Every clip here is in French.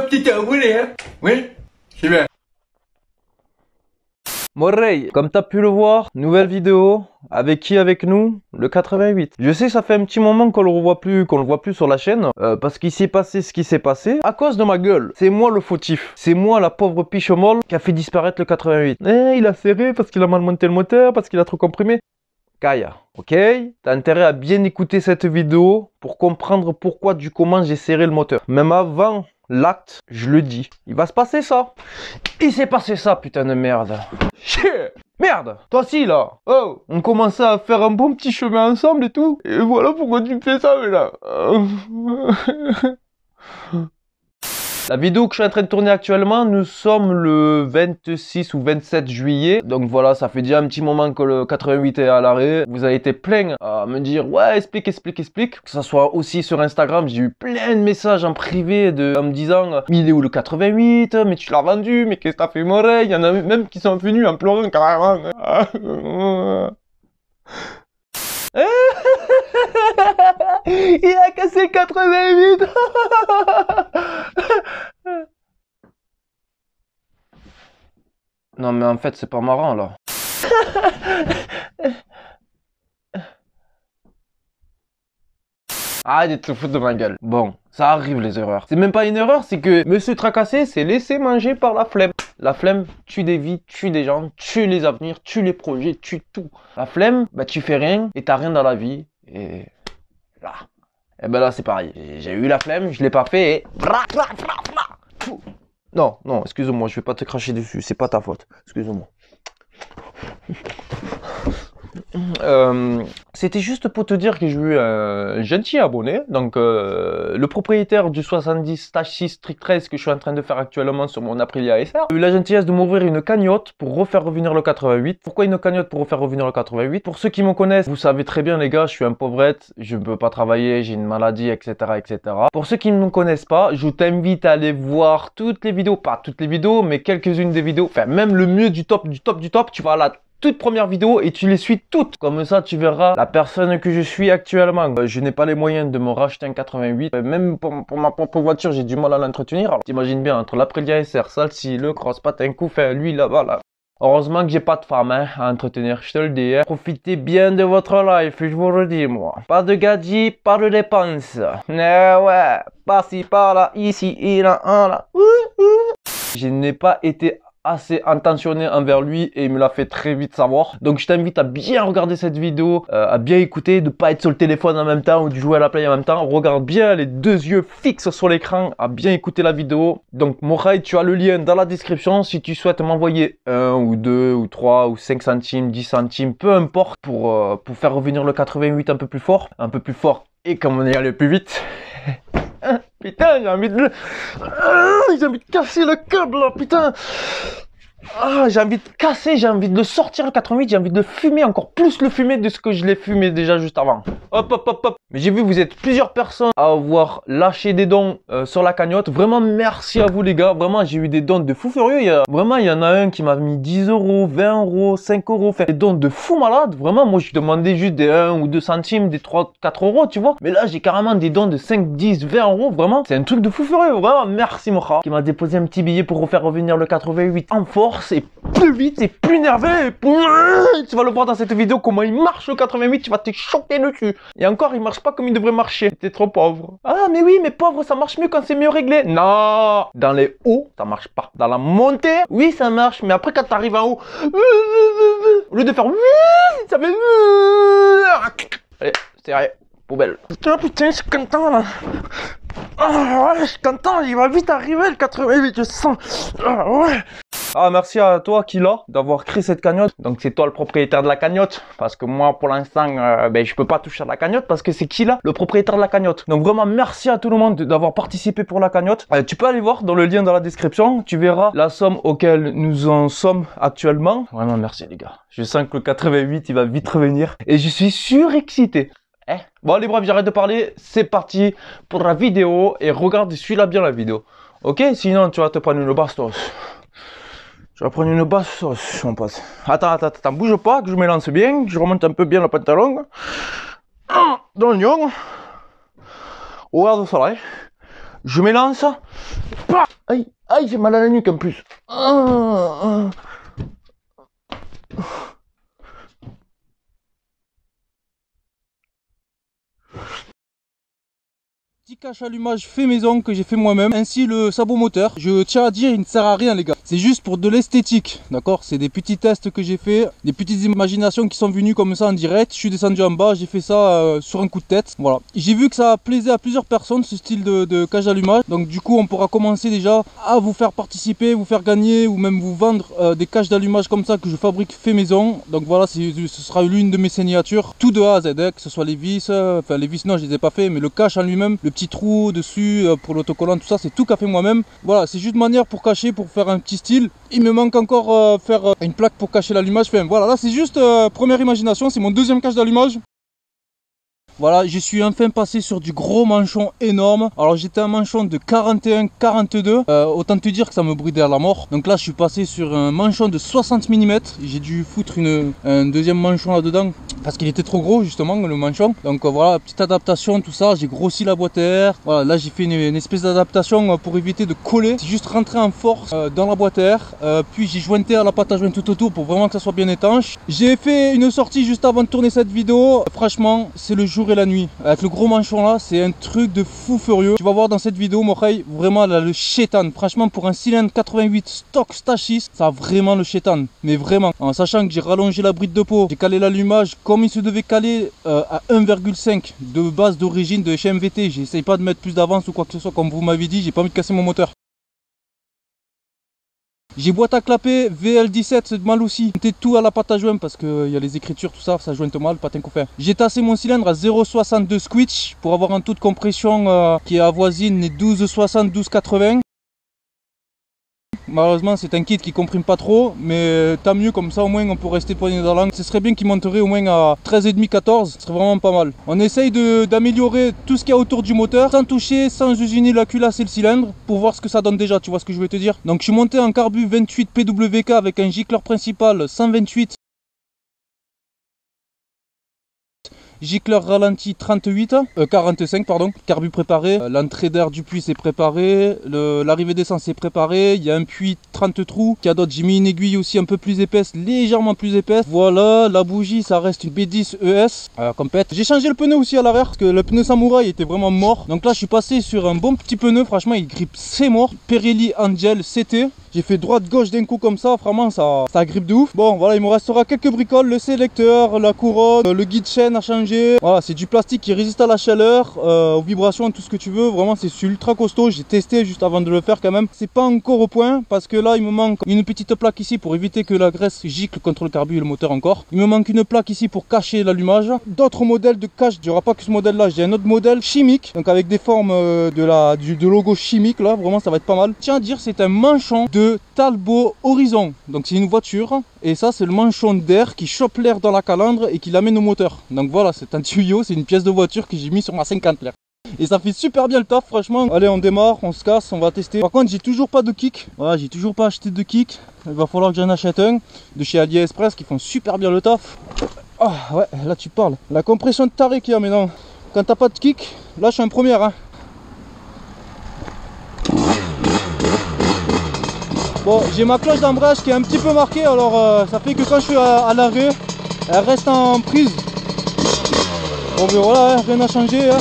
petit vous voulez, hein? Oui, c'est bien. Morey, comme t'as pu le voir, nouvelle vidéo. Avec qui? Avec nous? Le 88. Je sais, ça fait un petit moment qu'on le voit plus sur la chaîne, parce qu'il s'est passé ce qui s'est passé à cause de ma gueule. C'est moi le fautif. C'est moi la pauvre piche molle qui a fait disparaître le 88. Il a serré parce qu'il a mal monté le moteur, parce qu'il a trop comprimé. Kaya, ok? T'as intérêt à bien écouter cette vidéo pour comprendre pourquoi du comment j'ai serré le moteur. Même avant l'acte, je le dis. Il va se passer ça. Il s'est passé ça, putain de merde. Chier. Merde. Toi aussi là. Oh, on commençait à faire un bon petit chemin ensemble et tout. Et voilà pourquoi tu me fais ça, mais là. La vidéo que je suis en train de tourner actuellement, nous sommes le 26 ou 27 juillet. Donc voilà, ça fait déjà un petit moment que le 88 est à l'arrêt. Vous avez été plein à me dire, ouais, explique. Que ça soit aussi sur Instagram, j'ai eu plein de messages en privé en me disant, mais il est où le 88? Mais tu l'as vendu, mais qu'est-ce que t'as fait, Morey? Il y en a même qui sont venus en pleurant carrément. Il a cassé le 88. Non mais en fait c'est pas marrant là. Arrête de te foutre de ma gueule. Bon, ça arrive les erreurs. C'est même pas une erreur, c'est que Monsieur Tracassé s'est laissé manger par la flemme. La flemme tue des vies, tue des gens, tue les avenirs, tue les projets, tue tout. La flemme, bah tu fais rien et t'as rien dans la vie. Et là. Et ben là c'est pareil. J'ai eu la flemme, je l'ai pas fait et... Non, excuse-moi, je vais pas te cracher dessus, c'est pas ta faute. Excuse-moi. C'était juste pour te dire que j'ai eu un gentil abonné, donc le propriétaire du 70/6 Strict 13 que je suis en train de faire actuellement sur mon Aprilia SR, a eu la gentillesse de m'ouvrir une cagnotte pour refaire revenir le 88. Pourquoi une cagnotte pour refaire revenir le 88? Pour ceux qui me connaissent, vous savez très bien les gars, je suis un pauvrette, je ne peux pas travailler, j'ai une maladie, etc., etc. Pour ceux qui ne me connaissent pas, je t'invite à aller voir toutes les vidéos, pas toutes les vidéos, mais quelques-unes des vidéos, enfin même le mieux du top, tu vas à la toute première vidéo et tu les suis toutes. Comme ça, tu verras la personne que je suis actuellement. Je n'ai pas les moyens de me racheter un 88. Même pour ma propre voiture, j'ai du mal à l'entretenir. Alors, t'imagines bien, entre l'Aprilia SR, celle-ci, le Cross, patin coup, fait lui là-bas, là. Heureusement que j'ai pas de femme à entretenir, je te le dis. Profitez bien de votre life, je vous le dis, moi. Pas de gadgets, pas de dépenses. Ouais, par-ci, par-là, ici, et là, là. Je n'ai pas été assez intentionné envers lui et il me l'a fait très vite savoir. Donc je t'invite à bien regarder cette vidéo, à bien écouter, de pas être sur le téléphone en même temps ou de jouer à la play en même temps. Regarde bien les deux yeux fixes sur l'écran, à bien écouter la vidéo. Donc Morey, tu as le lien dans la description si tu souhaites m'envoyer 1 ou 2 ou 3 ou 5 centimes, 10 centimes, peu importe, pour faire revenir le 88 un peu plus fort et comme on est allé plus vite. Putain, j'ai envie de casser le câble là, putain. J'ai envie de casser, j'ai envie de le sortir le 88, j'ai envie de le fumer, encore plus le fumer de ce que je l'ai fumé déjà juste avant. Hop. Mais j'ai vu vous êtes plusieurs personnes à avoir lâché des dons sur la cagnotte. Vraiment merci à vous les gars, vraiment j'ai eu des dons de fou furieux. Vraiment il y en a un qui m'a mis 10 euros, 20 euros, 5 euros, fait des dons de fou malade. Vraiment moi je demandais juste des 1 ou 2 centimes, des 3, 4 euros tu vois. Mais là j'ai carrément des dons de 5, 10, 20 euros, vraiment. C'est un truc de fou furieux, vraiment merci Mocha. Qui m'a déposé un petit billet pour refaire revenir le 88 en force. Et plus vite et plus nerveux. Tu vas le voir dans cette vidéo comment il marche le 88, tu vas te choquer dessus. Et encore il marche pas comme il devrait marcher. T'es trop pauvre. Ah mais oui mais pauvre ça marche mieux quand c'est mieux réglé. Non. Dans les hauts ça marche pas. Dans la montée oui ça marche. Mais après quand t'arrives en haut, au lieu de faire ça fait allez c'est vrai. Poubelle. Putain je suis content là. Ouais je suis content. Il va vite arriver le 88 je sens. Ouais. Merci à toi qui l'a d'avoir créé cette cagnotte. Donc c'est toi le propriétaire de la cagnotte. Parce que moi pour l'instant je peux pas toucher à la cagnotte parce que c'est qui là? Le propriétaire de la cagnotte. Donc vraiment merci à tout le monde d'avoir participé pour la cagnotte. Tu peux aller voir dans le lien dans la description. Tu verras la somme auquel nous en sommes actuellement. Vraiment merci les gars. Je sens que le 88 il va vite revenir. Et je suis surexcité. Bon les braves j'arrête de parler. C'est parti pour la vidéo. Et regarde suis-la bien la vidéo. Ok sinon tu vas te prendre une bastos. Je vais prendre une basse sauce, mon pote. Attends, bouge pas, que je me lance bien, que je remonte un peu bien le pantalon. Dans l'oignon. Au ras de soleil. Je me lance. Aïe, aïe, j'ai mal à la nuque en plus. Petit cache allumage fait maison que j'ai fait moi-même, ainsi le sabot moteur. Je tiens à dire, il ne sert à rien les gars, c'est juste pour de l'esthétique, d'accord? C'est des petits tests que j'ai fait, des petites imaginations qui sont venues comme ça en direct. Je suis descendu en bas, j'ai fait ça sur un coup de tête, voilà. J'ai vu que ça plaisait à plusieurs personnes ce style de cache d'allumage, donc du coup on pourra commencer déjà à vous faire participer, vous faire gagner ou même vous vendre des caches d'allumage comme ça que je fabrique fait maison. Donc voilà, ce sera l'une de mes signatures, tout de A à Z, hein, que ce soit les vis, enfin les vis non je les ai pas fait, mais le cache en lui-même, le petit trou dessus pour l'autocollant, tout ça c'est tout qu'a fait moi-même. Voilà, c'est juste une manière pour cacher, pour faire un petit style. Il me manque encore faire une plaque pour cacher l'allumage. Enfin voilà, là c'est juste première imagination, c'est mon deuxième cache d'allumage. Voilà, je suis enfin passé sur du gros manchon énorme. Alors j'étais un manchon de 41-42. Autant te dire que ça me brûlait à la mort. Donc là je suis passé sur un manchon de 60 mm. J'ai dû foutre un deuxième manchon là-dedans parce qu'il était trop gros justement le manchon. Donc voilà, petite adaptation, tout ça. J'ai grossi la boîte à air. Voilà, là j'ai fait une espèce d'adaptation pour éviter de coller. C'est juste rentrer en force dans la boîte à air. Puis j'ai jointé à la pâte à joindre tout autour pour vraiment que ça soit bien étanche. J'ai fait une sortie juste avant de tourner cette vidéo. Franchement, c'est le jour et la nuit. Avec le gros manchon là, c'est un truc de fou furieux. Tu vas voir dans cette vidéo, Moreil, vraiment là, le chétan. Franchement, pour un cylindre 88 stock stage 6, ça a vraiment le chétan. Mais vraiment, en sachant que j'ai rallongé la bride de peau, j'ai calé l'allumage comme il se devait caler à 1,5 de base d'origine de chez MVT. J'essaye pas de mettre plus d'avance ou quoi que ce soit, comme vous m'avez dit, j'ai pas envie de casser mon moteur. J'ai boîte à clapper VL17, c'est mal aussi. C'était tout à la pâte à joindre parce qu'il y a les écritures, tout ça, ça jointe mal, patin coffin. J'ai tassé mon cylindre à 0,62 squitch pour avoir un taux de compression qui est avoisine les 12,60, 12,80. Malheureusement c'est un kit qui comprime pas trop, mais tant mieux, comme ça au moins on peut rester poigné dans l'angle. Ce serait bien qu'il monterait au moins à 13,5, 14, ce serait vraiment pas mal. On essaye d'améliorer tout ce qu'il y a autour du moteur, sans toucher, sans usiner la culasse et le cylindre, pour voir ce que ça donne déjà, tu vois ce que je veux te dire. Donc je suis monté en carbu 28 PWK avec un gicleur principal 128. Gicleur ralenti 45 pardon, carbu préparé, l'entrée d'air du puits c'est préparé, l'arrivée d'essence est préparée, il y a un puits 30 trous, qu'il y a d'autres, j'ai mis une aiguille aussi un peu plus épaisse, légèrement plus épaisse. Voilà, la bougie ça reste une B10 ES, complète. J'ai changé le pneu aussi à l'arrière parce que le pneu Samouraï était vraiment mort. Donc là je suis passé sur un bon petit pneu, franchement il grippe c'est mort, Pirelli Angel CT. J'ai fait droite-gauche d'un coup comme ça, vraiment ça grippe de ouf. Bon voilà, il me restera quelques bricoles, le sélecteur, la couronne, le guide chaîne à changer. Voilà, c'est du plastique qui résiste à la chaleur, aux vibrations, tout ce que tu veux. Vraiment c'est ultra costaud, j'ai testé juste avant de le faire quand même. C'est pas encore au point parce que là il me manque une petite plaque ici pour éviter que la graisse gicle contre le carbu et le moteur encore. Il me manque une plaque ici pour cacher l'allumage. D'autres modèles de cache, il n'y aura pas que ce modèle là, j'ai un autre modèle chimique, donc avec des formes de logo chimique là, vraiment ça va être pas mal. Tiens à dire, c'est un manchon de Talbot Horizon, donc c'est une voiture et ça c'est le manchon d'air qui chope l'air dans la calandre et qui l'amène au moteur. Donc voilà, c'est un tuyau, c'est une pièce de voiture que j'ai mis sur ma 50 l'air et ça fait super bien le taf franchement. Allez, on démarre, on se casse, on va tester. Par contre j'ai toujours pas de kick, voilà, j'ai toujours pas acheté de kick, il va falloir que j'en achète un de chez AliExpress qui font super bien le taf. Ah ouais, là tu parles, la compression de taré qu'il y a maintenant quand t'as pas de kick, là je suis en première hein. Bon, j'ai ma cloche d'embrayage qui est un petit peu marquée, alors ça fait que quand je suis à l'arrêt, elle reste en prise. Bon ben voilà, hein, rien n'a changé. Hein.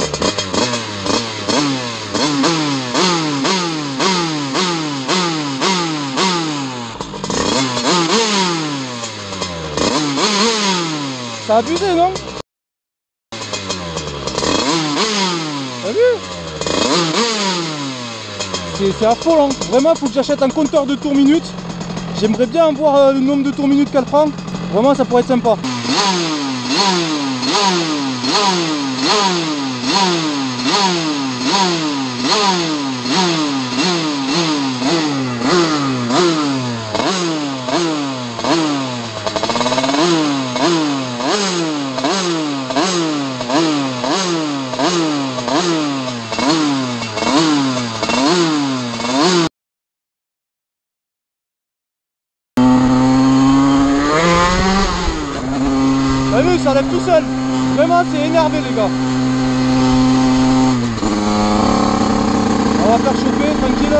Ça a abusé, non? T'as vu? C'est affolant, vraiment il faut que j'achète un compteur de tours minutes. J'aimerais bien voir le nombre de tours minutes qu'elle prend. Vraiment ça pourrait être sympa. T'as vu, ça lève tout seul. Vraiment, c'est énervé les gars. On va faire chauffer tranquille.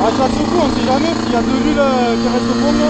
Ah, je passe au coup, on sait jamais s'il y a de l'huile qui reste au fond là.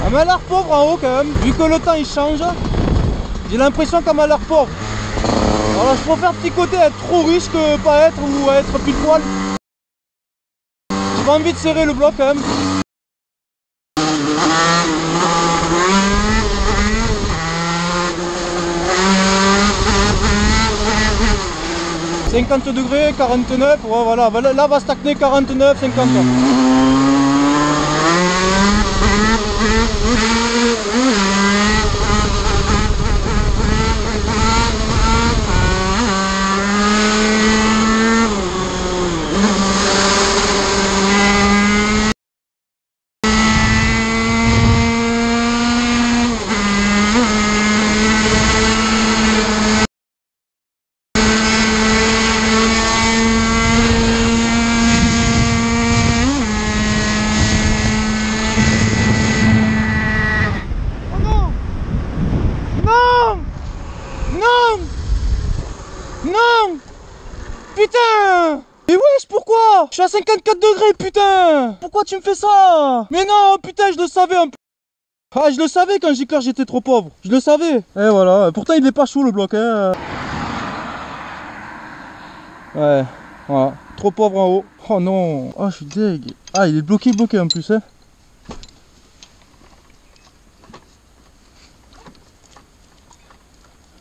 Elle m'a l'air pauvre en haut quand même, vu que le temps il change, j'ai l'impression qu'elle m'a l'air pauvre. Alors je préfère petit côté être trop riche que pas être ou être pile poil. J'ai pas envie de serrer le bloc quand même. « 50 degrés, 49, ouais, voilà, là va stagner 49, 50. Non! Putain! Mais wesh, pourquoi? Je suis à 54 degrés, putain! Pourquoi tu me fais ça? Mais non, putain, je le savais un peu. Ah, je le savais quand j'éclaire, j'étais trop pauvre. Je le savais. Et voilà. Pourtant, il est pas chaud le bloc, hein. Ouais, voilà. Trop pauvre en haut. Oh non. Oh, je suis deg. Ah, il est bloqué en plus, hein.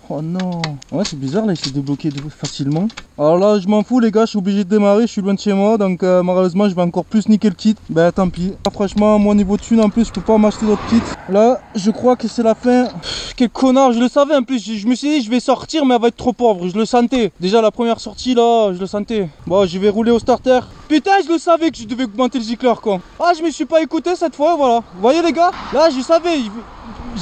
Oh non. Ouais, c'est bizarre là, il s'est débloqué facilement. Alors là, je m'en fous les gars, je suis obligé de démarrer, je suis loin de chez moi, donc malheureusement je vais encore plus niquer le kit. Bah tant pis. Ah, franchement, moi niveau thune en plus, je peux pas m'acheter d'autres kits. Là, je crois que c'est la fin. Quel connard, je le savais en plus, je me suis dit je vais sortir mais elle va être trop pauvre, je le sentais. Déjà la première sortie là, je le sentais. Bon, je vais rouler au starter. Putain, je le savais que je devais augmenter le gicleur quoi. Ah, je me suis pas écouté cette fois, voilà. Vous voyez les gars? Là, je savais.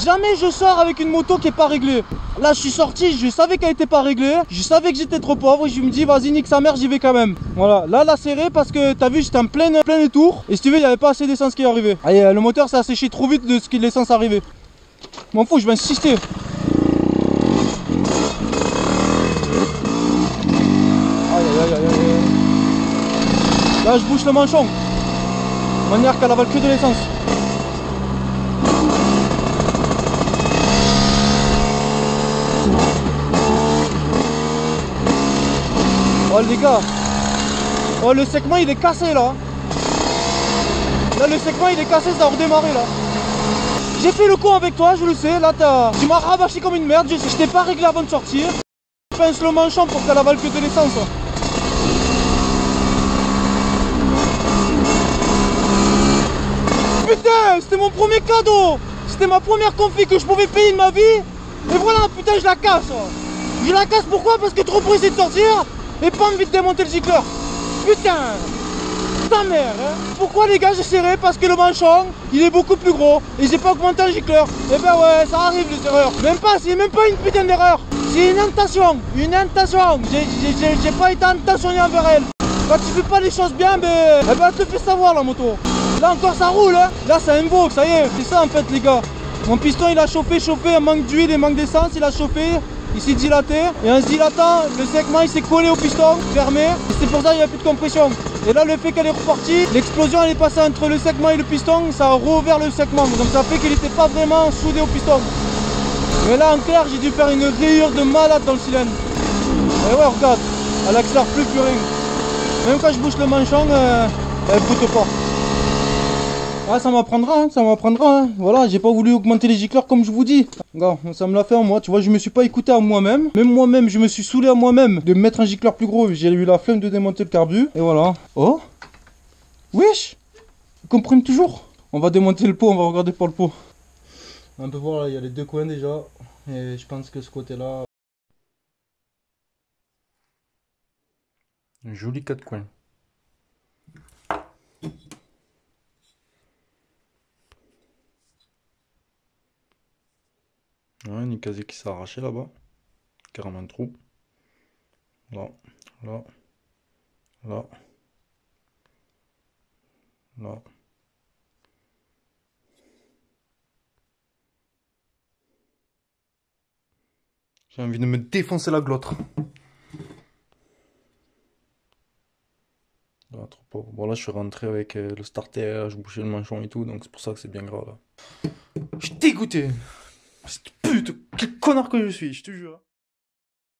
Jamais je sors avec une moto qui est pas réglée. Là je suis sorti, je savais qu'elle était pas réglée. Je savais que j'étais trop pauvre et je me dis vas-y nique sa mère, j'y vais quand même. Voilà, là la serré parce que t'as vu j'étais en plein tour. Et si tu veux il n'y avait pas assez d'essence qui est arrivé. Allez, le moteur s'est asséché trop vite de ce qu'il l'essence arrivé. M'en fous, je vais insister. Aïe aïe aïe aïe. Là je bouge le manchon. De manière qu'elle avale que de l'essence. Oh les gars. Oh le segment il est cassé là. Là le segment il est cassé, ça a redémarré là. J'ai fait le con avec toi, je le sais. Là tu m'as rabâché comme une merde. Je t'ai pas réglé avant de sortir. Je pince le manchon pour qu'elle avale que de l'essence. Putain, c'était mon premier cadeau. C'était ma première config que je pouvais payer de ma vie. Et voilà, putain, je la casse. Je la casse pourquoi? Parce que trop pressé de sortir. Et pas envie de démonter le gicleur. Putain, ta mère, hein. Pourquoi les gars j'ai serré? Parce que le manchon il est beaucoup plus gros et j'ai pas augmenté le gicleur. Et ben ouais, ça arrive les erreurs. Même pas, c'est même pas une putain d'erreur. C'est une intention, j'ai pas été intentionné envers elle. Quand tu fais pas les choses bien, ben, eh ben elle te fait savoir la moto. Là encore ça roule, hein. Là ça invoque, ça y est. C'est ça en fait les ggars. Mon piston il a chauffé, un manque d'huile et manque d'essence, il a chauffé. Il s'est dilaté et en se dilatant, le segment il s'est collé au piston, fermé, et c'est pour ça qu'il n'y a plus de compression. Et là le fait qu'elle est repartie, l'explosion elle est passée entre le segment et le piston, ça a rouvert le segment, donc ça fait qu'il n'était pas vraiment soudé au piston. Mais là en clair j'ai dû faire une rayure de malade dans le cylindre. Et ouais regarde, elle accélère plus rien. Même quand je bouge le manchon, elle ne boute pas. Ah ça m'apprendra, hein, ça m'apprendra, hein. Voilà, j'ai pas voulu augmenter les gicleurs comme je vous dis. Regarde, ça me l'a fait en moi, tu vois, je me suis pas écouté à moi-même. Même moi-même, je me suis saoulé à moi-même de mettre un gicleur plus gros. J'ai eu la flemme de démonter le carbu. Et voilà. Oh. Wesh. Ils compriment toujours. On va démonter le pot, on va regarder pour le pot. On peut voir là, il y a les deux coins déjà. Et je pense que ce côté-là... Un joli 4 coins. Ouais, une casier qui s'est arraché là-bas. Carrément un trou. Là, là, là, là. J'ai envie de me défoncer la glotte. Là, trop pauvre. Bon, là, je suis rentré avec le starter, je bouchais le manchon et tout, donc c'est pour ça que c'est bien grave là. Je suis dégoûté. Cette pute, quel connard que je suis, je te jure.